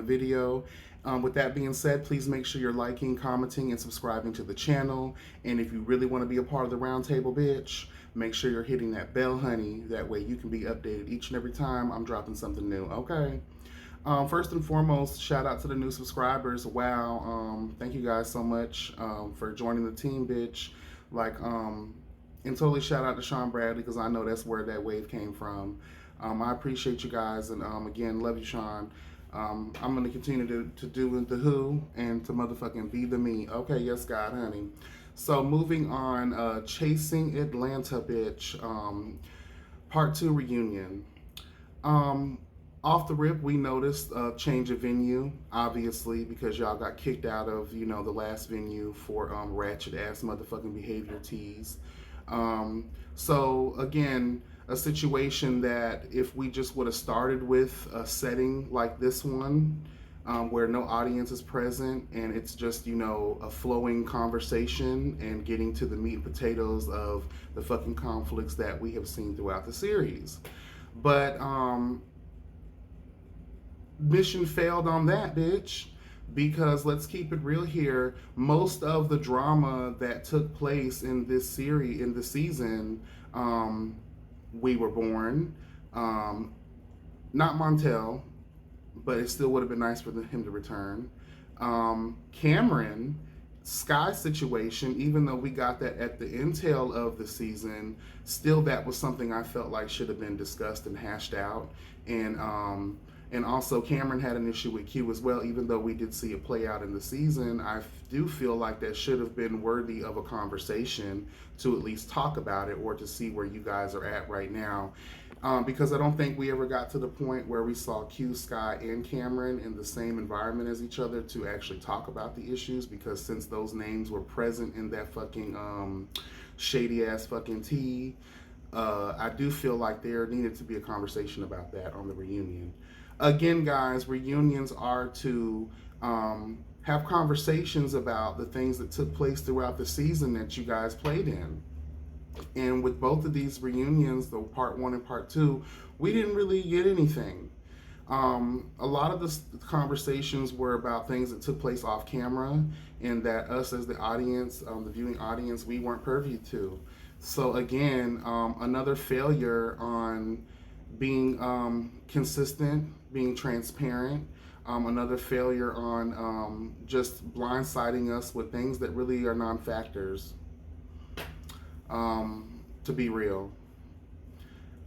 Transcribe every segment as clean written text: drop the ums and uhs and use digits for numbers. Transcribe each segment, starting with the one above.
video. With that being said, please make sure you're liking, commenting, and subscribing to the channel. And if you really want to be a part of the roundtable, bitch, make sure you're hitting that bell, honey. That way you can be updated each and every time I'm dropping something new, okay? First and foremost, shout out to the new subscribers. Wow, thank you guys so much for joining the team, bitch. And totally shout out to Sean Bradley because I know that's where that wave came from. I appreciate you guys, and again, love you, Sean. I'm going to continue to do the Who and to motherfucking be the me. Okay, yes, God, honey. So moving on, Chasing Atlanta, bitch. Part 2 reunion. Off the rip, we noticed a change of venue, obviously, because y'all got kicked out of, the last venue for ratchet ass motherfucking behavior tease. So again, a situation that if we just would have started with a setting like this one, where no audience is present and it's just, a flowing conversation and getting to the meat and potatoes of the fucking conflicts that we have seen throughout the series. But, mission failed on that, bitch. Because let's keep it real here, most of the drama that took place in this series, in the season, We Were Born, not Montel, but it still would have been nice for him to return. Cameron, Sky situation, even though we got that at the intel of the season, still that was something I felt like should have been discussed and hashed out. And also Cameron had an issue with Q as well, even though we did see it play out in the season. I do feel like that should have been worthy of a conversation to at least talk about it or to see where you guys are at right now. Because I don't think we ever got to the point where we saw Q, Sky, and Cameron in the same environment as each other to actually talk about the issues, because since those names were present in that fucking shady ass fucking tea, I do feel like there needed to be a conversation about that on the reunion. Again, guys, reunions are to have conversations about the things that took place throughout the season that you guys played in. And with both of these reunions, the part 1 and part 2, we didn't really get anything. A lot of the conversations were about things that took place off camera and that us as the audience, the viewing audience, we weren't privy to. So again, another failure on being consistent, being transparent, another failure on just blindsiding us with things that really are non-factors, to be real.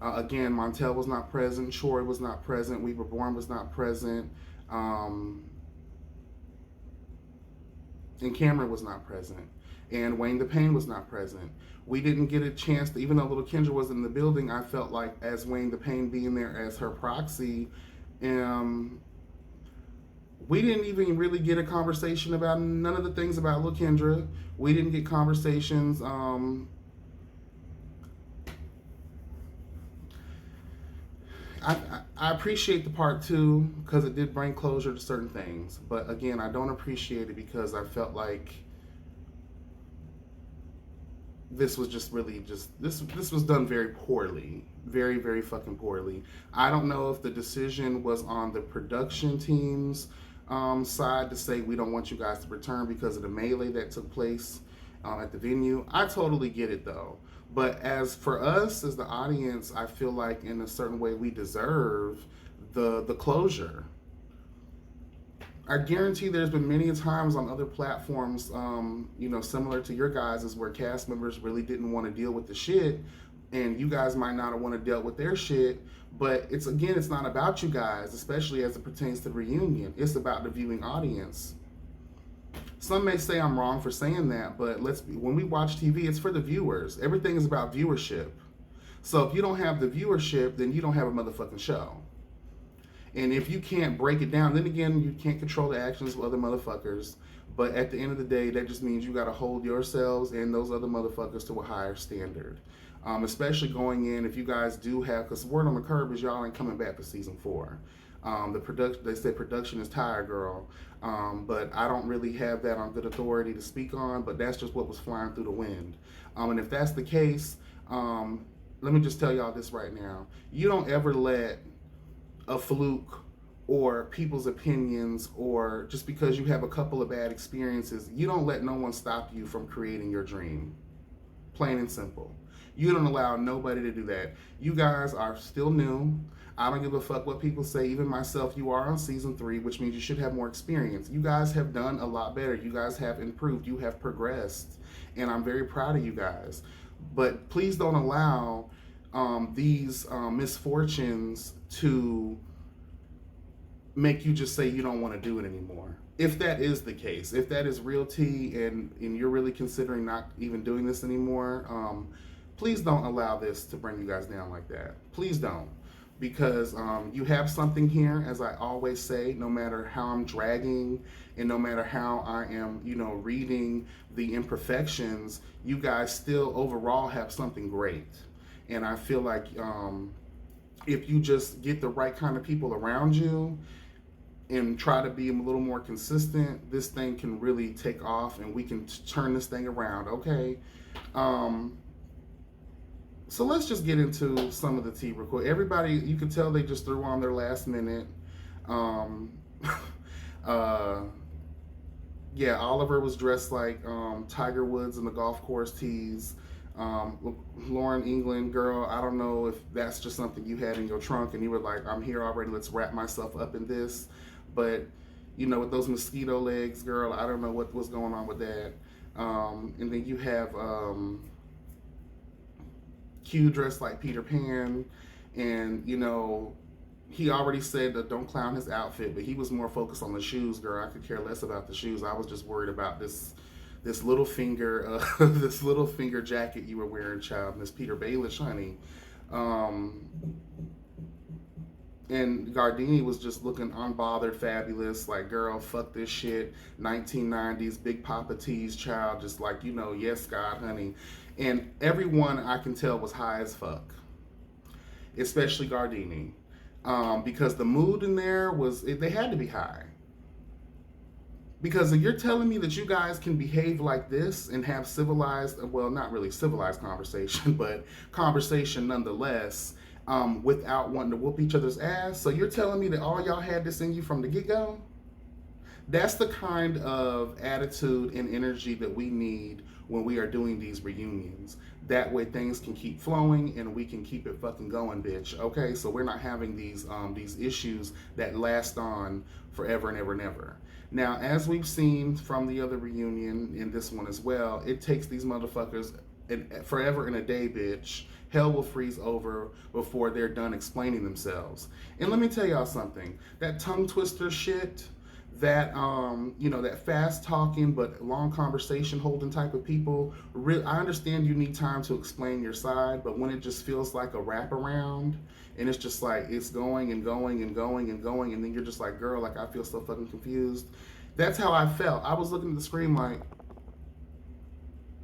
Again, Montel was not present, Shorty was not present, We Were Born was not present, and Cameron was not present, and Wayne the Pain was not present. We didn't get a chance to, even though Little Kendra was in the building, I felt like as Wayne the Pain being there as her proxy, we didn't even really get a conversation about none of the things about Little Kendra. We didn't get conversations. I appreciate the part 2 because it did bring closure to certain things. But again, I don't appreciate it because I felt like this was just really this was done very poorly, very, very fucking poorly. I don't know if the decision was on the production team's side to say we don't want you guys to return because of the melee that took place at the venue. I totally get it though, but as for us as the audience, I feel like in a certain way we deserve the closure. I guarantee there's been many times on other platforms, similar to your guys', where cast members really didn't want to deal with the shit, and you guys might not have want to deal with their shit. But it's not about you guys, especially as it pertains to the reunion. It's about the viewing audience. Some may say I'm wrong for saying that, but when we watch TV, it's for the viewers. Everything is about viewership. So if you don't have the viewership, then you don't have a motherfucking show. And if you can't break it down, then again, you can't control the actions of other motherfuckers. But at the end of the day, that just means you got to hold yourselves and those other motherfuckers to a higher standard. Especially going in, if you guys do have, because word on the curb is y'all ain't coming back for season 4. They said production is tired, girl. But I don't really have that on good authority to speak on, but that's just what was flying through the wind. And if that's the case, let me just tell y'all this right now. You don't ever let a fluke or people's opinions, or just because you have a couple of bad experiences, you don't let no one stop you from creating your dream. Plain and simple. You don't allow nobody to do that. You guys are still new. I don't give a fuck what people say. Even myself, you are on season 3, which means you should have more experience. You guys have done a lot better. You guys have improved. You have progressed. And I'm very proud of you guys. But please don't allow these misfortunes to make you just say you don't want to do it anymore. If that is the case, if that is real tea, and you're really considering not even doing this anymore, please don't allow this to bring you guys down like that. Please don't. Because you have something here, as I always say, no matter how I'm dragging and no matter how I am, reading the imperfections, you guys still overall have something great. And I feel like if you just get the right kind of people around you and try to be a little more consistent, this thing can really take off and we can turn this thing around, okay? So let's just get into some of the tea real quick. Everybody, you can tell they just threw on their last minute. Yeah, Oliver was dressed like Tiger Woods in the golf course tees. Lauren England, girl, I don't know if that's just something you had in your trunk and you were like, I'm here already, let's wrap myself up in this. But, with those mosquito legs, girl, I don't know what was going on with that. And then you have Q dressed like Peter Pan, and he already said that don't clown his outfit, but he was more focused on the shoes, girl. I could care less about the shoes. I was just worried about this little finger this little finger jacket you were wearing, child. Miss Peter Baelish, honey. And Gardini was just looking unbothered, fabulous, like, girl, fuck this shit. 1990s Big Papa tees, child, just like, yes, God, honey. And everyone, I can tell, was high as fuck, especially Gardini, because the mood in there they had to be high. Because if you're telling me that you guys can behave like this and have civilized, well, not really civilized conversation, but conversation nonetheless, without wanting to whoop each other's ass, so you're telling me that all y'all had this in you from the get-go? That's the kind of attitude and energy that we need when we are doing these reunions. That way things can keep flowing and we can keep it fucking going, bitch. Okay, so we're not having these issues that last on forever and ever and ever. Now, as we've seen from the other reunion, in this one as well, it takes these motherfuckers forever and a day, bitch. Hell will freeze over before they're done explaining themselves. And let me tell y'all something. That tongue twister shit, that that fast talking but long conversation holding type of people, I understand you need time to explain your side, but when it just feels like a wraparound and it's just like it's going and going and going and going, and then you're just like, girl, like, I feel so fucking confused. That's how I felt. I was looking at the screen like,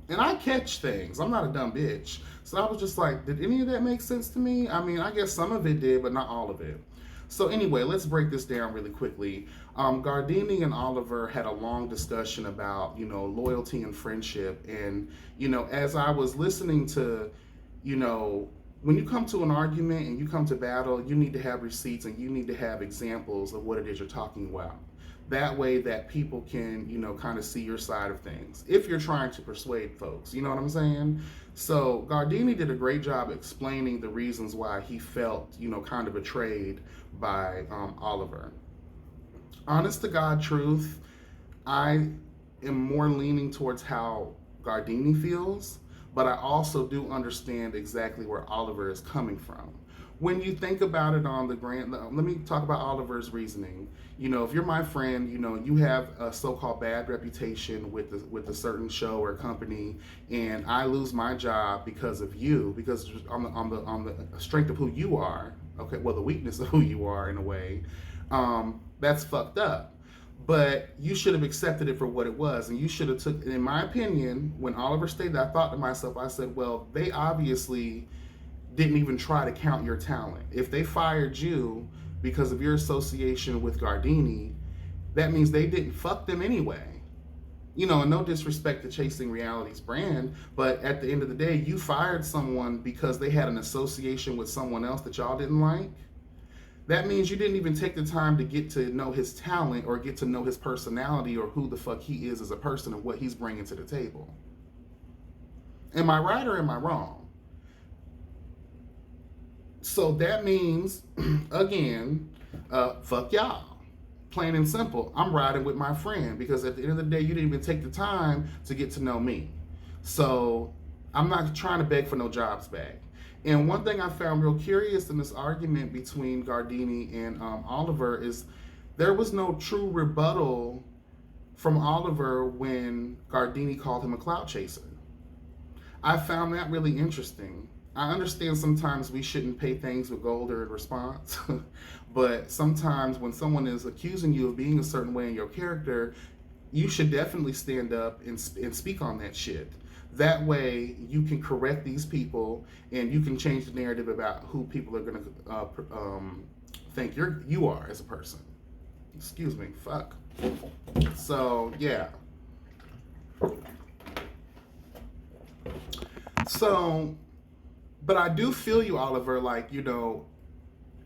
and I catch things. I'm not a dumb bitch. So I was just like, did any of that make sense to me? I mean, I guess some of it did, but not all of it. So anyway, let's break this down really quickly. Gardini and Oliver had a long discussion about, loyalty and friendship. And, as I was listening to, when you come to an argument and you come to battle, you need to have receipts and you need to have examples of what it is you're talking about. That way that people can, kind of see your side of things. If you're trying to persuade folks, you know what I'm saying? So Gardini did a great job explaining the reasons why he felt, kind of betrayed by Oliver. Honest to God truth, I am more leaning towards how Gardini feels, but I also do understand exactly where Oliver is coming from. When you think about it on the grand, let me talk about Oliver's reasoning. If you're my friend, you have a so-called bad reputation with a certain show or company, and I lose my job because of you, because on the strength of who you are. Okay, well, the weakness of who you are in a way. That's fucked up. But you should have accepted it for what it was, and you should have took. In my opinion, when Oliver stated that, I thought to myself, I said, well, they obviously didn't even try to count your talent. If they fired you because of your association with Gardini, that means they didn't fuck them anyway. And no disrespect to Chasing Reality's brand, but at the end of the day, you fired someone because they had an association with someone else that y'all didn't like. That means you didn't even take the time to get to know his talent or get to know his personality or who the fuck he is as a person and what he's bringing to the table. Am I right or am I wrong? So that means, again, fuck y'all. Plain and simple. I'm riding with my friend because at the end of the day, you didn't even take the time to get to know me. So I'm not trying to beg for no jobs back. And one thing I found real curious in this argument between Gardini and Oliver is there was no true rebuttal from Oliver when Gardini called him a clout chaser. I found that really interesting. I understand sometimes we shouldn't pay things with gold or in response, but sometimes when someone is accusing you of being a certain way in your character, you should definitely stand up and speak on that shit. That way, you can correct these people and you can change the narrative about who people are going to think you are as a person. Excuse me, fuck. So, yeah. So, but I do feel you, Oliver, like, you know,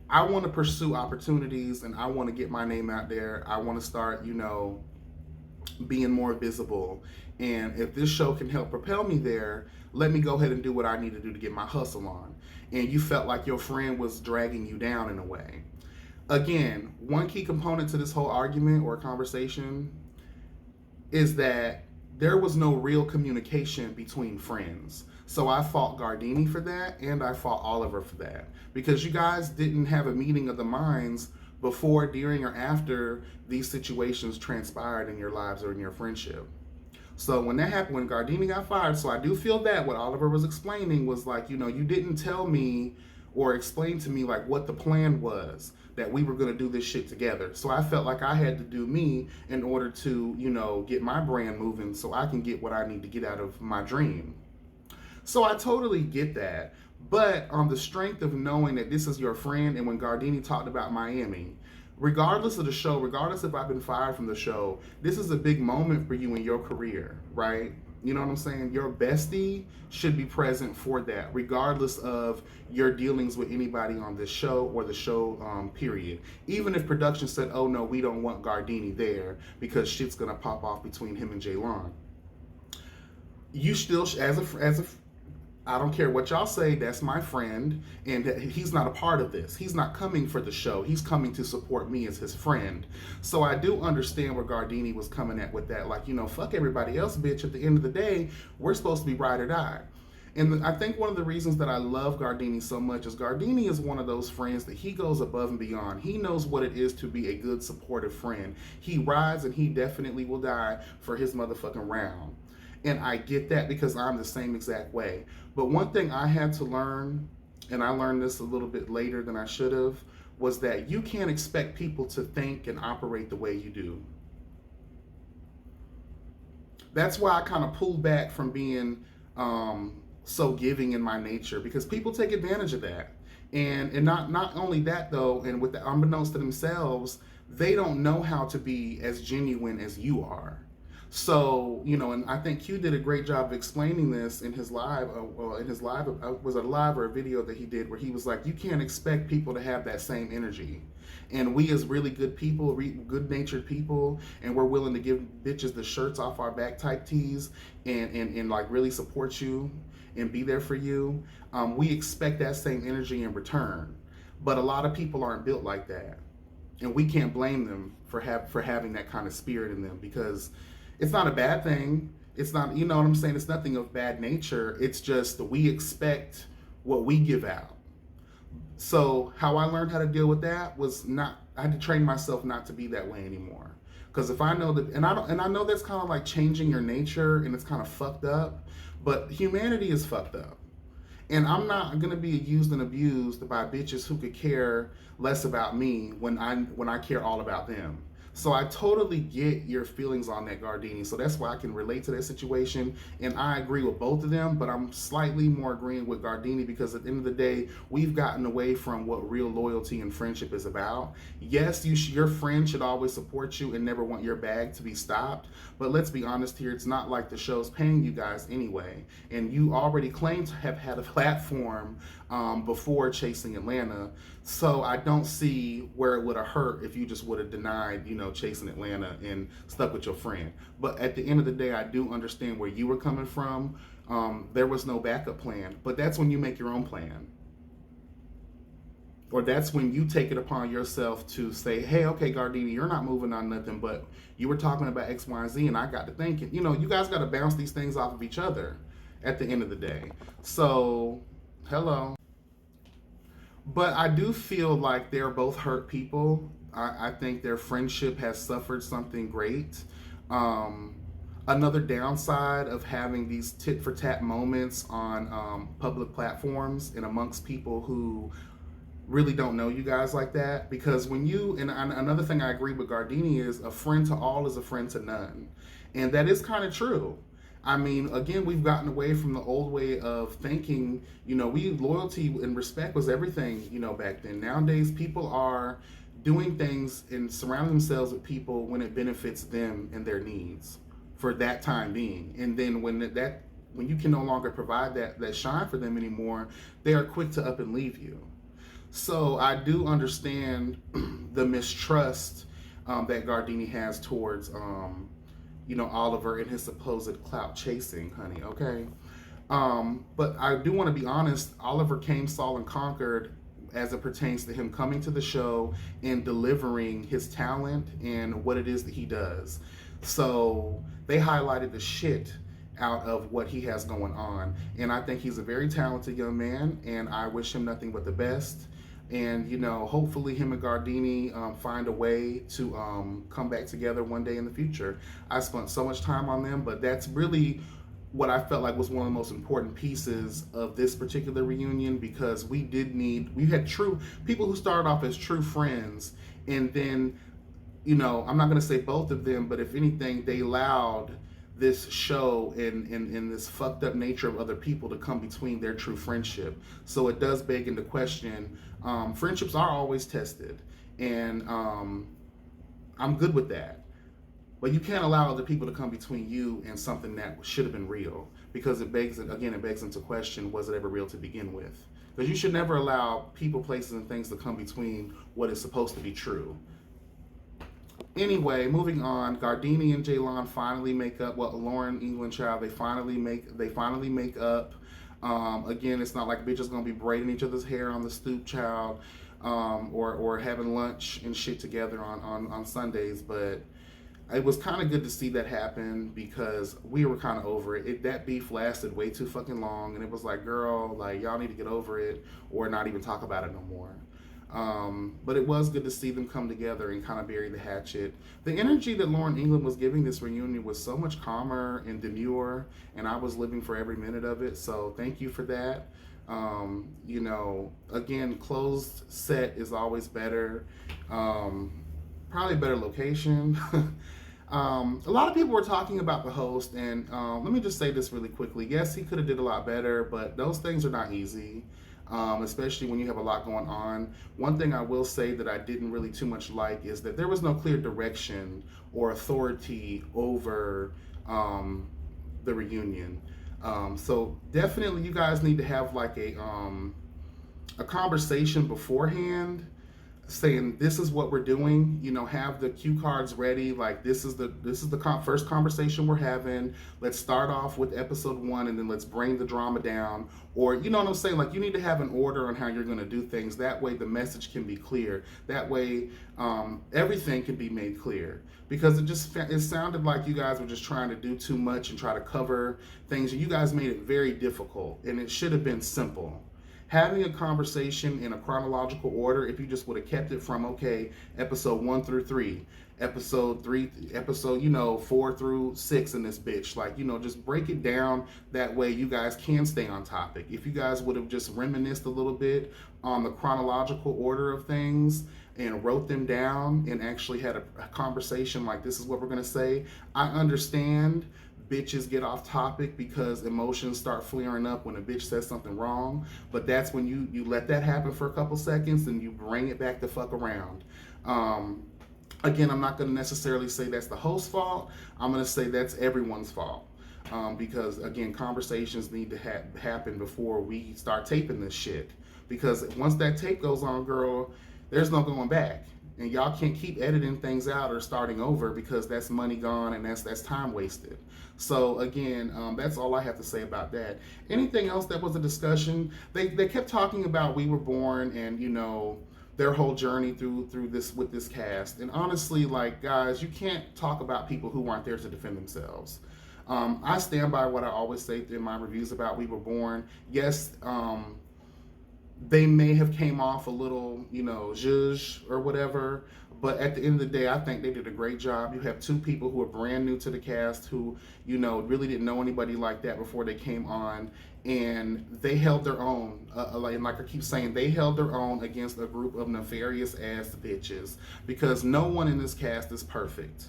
I want to pursue opportunities and I want to get my name out there. I want to start, you know, being more visible. And if this show can help propel me there, let me go ahead and do what I need to do to get my hustle on. And you felt like your friend was dragging you down in a way. Again, one key component to this whole argument or conversation is that there was no real communication between friends. So I fought Gardini for that, and I fought Oliver for that. Because you guys didn't have a meeting of the minds before, during, or after these situations transpired in your lives or in your friendship. So when that happened, when Gardini got fired, so I do feel that what Oliver was explaining was like, you know, you didn't tell me or explain to me like what the plan was, that we were going to do this shit together. So I felt like I had to do me in order to, you know, get my brand moving so I can get what I need to get out of my dream. So I totally get that. But on the strength of knowing that this is your friend, and when Gardini talked about Miami, regardless of the show, regardless if I've been fired from the show, this is a big moment for you in your career, right? You know what I'm saying? Your bestie should be present for that, regardless of your dealings with anybody on this show or the show, period. Even if production said, oh no, we don't want Gardini there because shit's gonna pop off between him and Jaylon. You still, as a I don't care what y'all say, that's my friend, and he's not a part of this. He's not coming for the show. He's coming to support me as his friend. So I do understand where Gardini was coming at with that. Like, you know, fuck everybody else, bitch. At the end of the day, we're supposed to be ride or die. And I think one of the reasons that I love Gardini so much is Gardini is one of those friends that he goes above and beyond. He knows what it is to be a good, supportive friend. He rides and he definitely will die for his motherfucking round. And I get that because I'm the same exact way. But one thing I had to learn, and I learned this a little bit later than I should have, was that you can't expect people to think and operate the way you do. That's why I kind of pulled back from being so giving in my nature, because people take advantage of that. And not only that though, and with the unbeknownst to themselves, they don't know how to be as genuine as you are. So, you know, and I think Q did a great job of explaining this in his live, was it a live or a video that he did where he was like, you can't expect people to have that same energy. And we as really good people, good-natured people, and we're willing to give bitches the shirts off our back type tees and like really support you and be there for you. We expect that same energy in return. But a lot of people aren't built like that. And we can't blame them for having that kind of spirit in them, because it's not a bad thing. It's not, you know what I'm saying? It's nothing of bad nature. It's just that we expect what we give out. So how I learned how to deal with that was I had to train myself not to be that way anymore. Because if I know that, and I know that's kind of like changing your nature, and it's kind of fucked up, but humanity is fucked up. And I'm not gonna be used and abused by bitches who could care less about me when I care all about them. So I totally get your feelings on that, Gardini. So that's why I can relate to that situation. And I agree with both of them, but I'm slightly more agreeing with Gardini because at the end of the day, we've gotten away from what real loyalty and friendship is about. Yes, your friend should always support you and never want your bag to be stopped. But let's be honest here, it's not like the show's paying you guys anyway. And you already claim to have had a platform before Chasing Atlanta. So I don't see where it would have hurt if you just would have denied, Chasing Atlanta and stuck with your friend. But at the end of the day, I do understand where you were coming from. There was no backup plan, but that's when you make your own plan. Or that's when you take it upon yourself to say, hey, okay, Gardini, you're not moving on nothing, but you were talking about X, Y, and Z, and I got to thinking, you guys got to bounce these things off of each other at the end of the day. So, hello. But I do feel like they're both hurt people. I think their friendship has suffered something great. Um, Another downside of having these tit for tat moments on public platforms and amongst people who really don't know you guys like that, because when you and another thing I agree with Gardini is a friend to all is a friend to none, and that is kind of true. I mean, again, we've gotten away from the old way of thinking. We loyalty and respect was everything. Back then. Nowadays, people are doing things and surrounding themselves with people when it benefits them and their needs for that time being, and then when you can no longer provide that shine for them anymore, they are quick to up and leave you. So I do understand the mistrust that Gardini has towards, Oliver and his supposed clout chasing, honey. Okay, but I do want to be honest. Oliver came, saw, and conquered as it pertains to him coming to the show and delivering his talent and what it is that he does. So they highlighted the shit out of what he has going on, and I think he's a very talented young man, and I wish him nothing but the best. And hopefully him and Gardini find a way to come back together one day in the future. I spent so much time on them, but that's really what I felt like was one of the most important pieces of this particular reunion, because we had true people who started off as true friends, and then I'm not going to say both of them, but if anything, they allowed this show and this fucked up nature of other people to come between their true friendship. So it does beg into question. Friendships are always tested, and I'm good with that. But you can't allow other people to come between you and something that should have been real, because it begs into question, was it ever real to begin with? Because you should never allow people, places, and things to come between what is supposed to be true. Anyway, moving on. Gardini and Jaylon finally make up. Well, Lauren England child, they finally make up. Again, it's not like bitches gonna be braiding each other's hair on the stoop, child, or having lunch and shit together on Sundays. But it was kind of good to see that happen, because we were kind of over it. That beef lasted way too fucking long, and it was like, girl, like, y'all need to get over it or not even talk about it no more. But it was good to see them come together and kind of bury the hatchet. The energy that Lauren England was giving this reunion was so much calmer and demure, and I was living for every minute of it. So thank you for that. Again, closed set is always better. Probably a better location. A lot of people were talking about the host, and let me just say this really quickly. Yes, he could have did a lot better, but those things are not easy. Especially when you have a lot going on. One thing I will say that I didn't really too much like is that there was no clear direction or authority over the reunion. So definitely you guys need to have like a conversation beforehand, saying this is what we're doing. Have the cue cards ready. Like, this is the first conversation we're having. Let's start off with episode 1, and then let's bring the drama down. Or, you know what I'm saying? Like, you need to have an order on how you're going to do things. That way the message can be clear. That way everything can be made clear. Because it sounded like you guys were just trying to do too much and try to cover things. You guys made it very difficult, and it should have been simple. Having a conversation in a chronological order, if you just would have kept it from, okay, episode 1 through 3, episode 4 through 6 in this bitch. Like, just break it down. That way you guys can stay on topic. If you guys would have just reminisced a little bit on the chronological order of things and wrote them down and actually had a conversation like, this is what we're going to say. I understand bitches get off topic because emotions start flaring up when a bitch says something wrong, but that's when you let that happen for a couple seconds and you bring it back the fuck around. Again, I'm not going to necessarily say that's the host's fault. I'm going to say that's everyone's fault, because again, conversations need to happen before we start taping this shit. because once that tape goes on, girl, there's no going back. And y'all can't keep editing things out or starting over because that's money gone and that's time wasted. So again, that's all I have to say about that. Anything else that was a discussion? They kept talking about We Were Born and their whole journey through this with this cast. And honestly, like guys, you can't talk about people who weren't there to defend themselves. I stand by what I always say in my reviews about We Were Born. Yes, they may have came off a little, zhuzh or whatever. But at the end of the day, I think they did a great job. You have two people who are brand new to the cast who, really didn't know anybody like that before they came on. And they held their own. Like I keep saying, they held their own against a group of nefarious ass bitches. Because no one in this cast is perfect.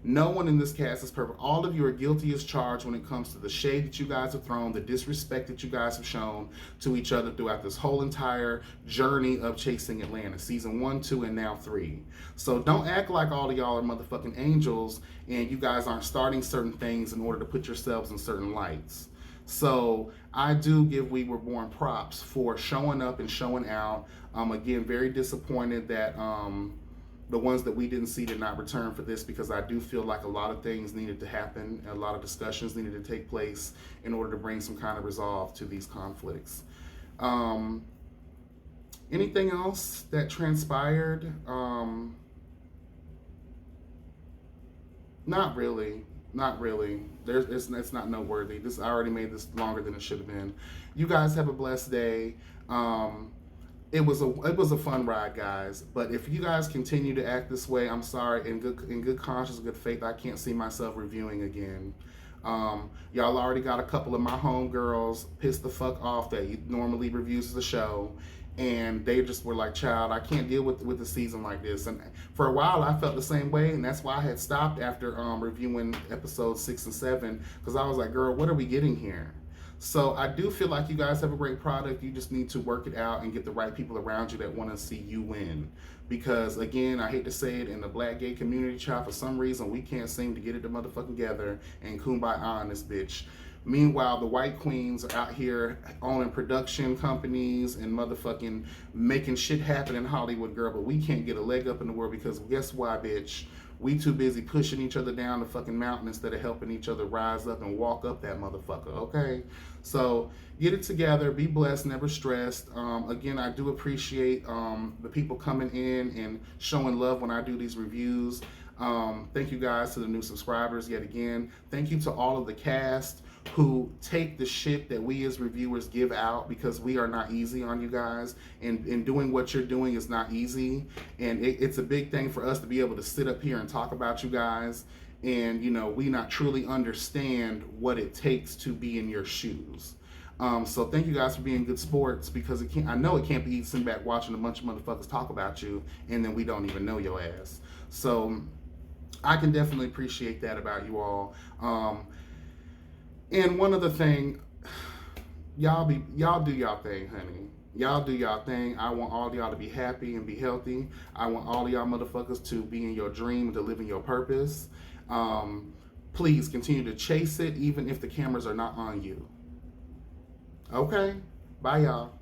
No one in this cast is perfect. All of you are guilty as charged when it comes to the shade that you guys have thrown, the disrespect that you guys have shown to each other throughout this whole entire journey of Chasing Atlanta, season 1, 2, and now 3. So don't act like all of y'all are motherfucking angels and you guys aren't starting certain things in order to put yourselves in certain lights. So I do give We Were Born props for showing up and showing out. Again, very disappointed that the ones that we didn't see did not return for this, because I do feel like a lot of things needed to happen, a lot of discussions needed to take place in order to bring some kind of resolve to these conflicts. Anything else that transpired? Not really. Not really. It's not noteworthy. I already made this longer than it should have been. You guys have a blessed day. It was a fun ride, guys. But if you guys continue to act this way, I'm sorry. In good conscience, good faith, I can't see myself reviewing again. Y'all already got a couple of my homegirls pissed the fuck off that normally reviews the show, and they just were like, "Child, I can't deal with a season like this." And for a while, I felt the same way, and that's why I had stopped after reviewing episodes 6 and 7, because I was like, "Girl, what are we getting here?" So I do feel like you guys have a great product. You just need to work it out and get the right people around you that want to see you win. Because again, I hate to say it, in the black gay community, child, for some reason we can't seem to get it motherfucking together and kumbaya on this bitch. Meanwhile, the white queens are out here owning production companies and motherfucking making shit happen in Hollywood, girl. But we can't get a leg up in the world because guess why, bitch? We too busy pushing each other down the fucking mountain instead of helping each other rise up and walk up that motherfucker, okay? So get it together, be blessed, never stressed. Again, I do appreciate the people coming in and showing love when I do these reviews. Thank you guys to the new subscribers yet again. Thank you to all of the cast who take the shit that we as reviewers give out, because we are not easy on you guys, and doing what you're doing is not easy, and it's a big thing for us to be able to sit up here and talk about you guys, and we not truly understand what it takes to be in your shoes. So thank you guys for being good sports, because I know it can't be easy sitting back watching a bunch of motherfuckers talk about you and then we don't even know your ass. So I can definitely appreciate that about you all. And one other thing, y'all do y'all thing, honey. Y'all do y'all thing. I want all of y'all to be happy and be healthy. I want all of y'all motherfuckers to be in your dream and to live in your purpose. Please continue to chase it, even if the cameras are not on you. Okay? Bye, y'all.